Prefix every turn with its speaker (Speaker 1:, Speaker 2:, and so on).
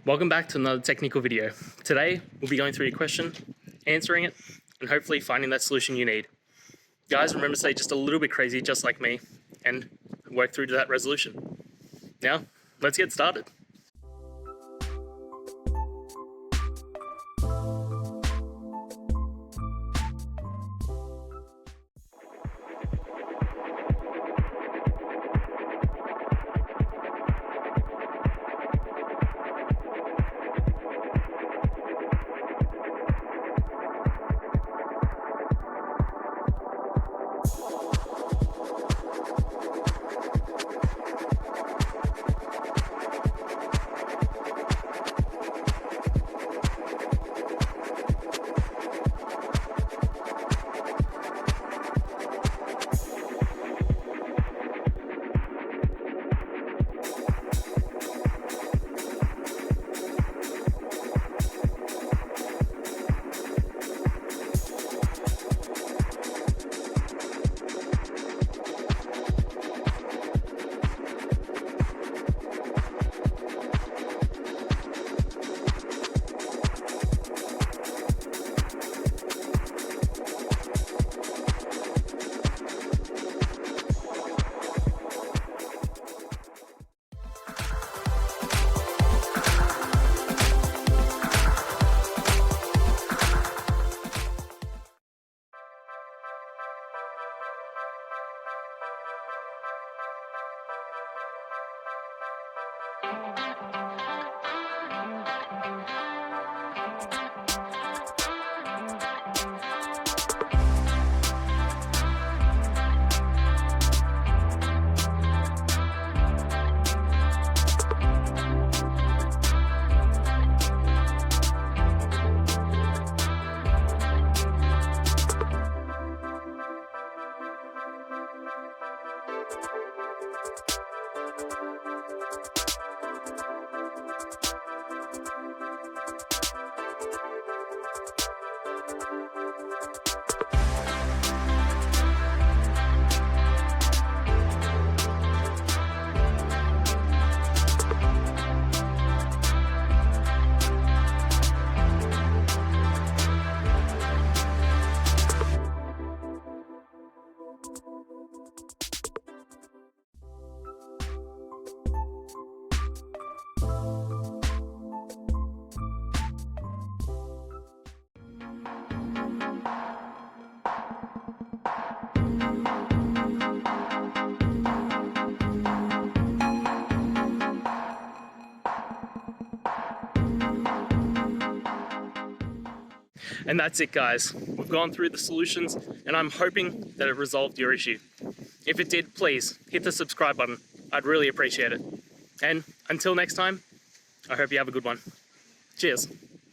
Speaker 1: Welcome back to another technical video. Today, we'll be going through your question, answering it, and hopefully finding that solution you need. Guys, remember to stay just a little bit crazy, just like me, and work through to that resolution. Now, let's get started. And that's it, guys. We've gone through the solutions and I'm hoping that it resolved your issue. If it did, please hit the subscribe button. I'd really appreciate it. And until next time, I hope you have a good one. Cheers.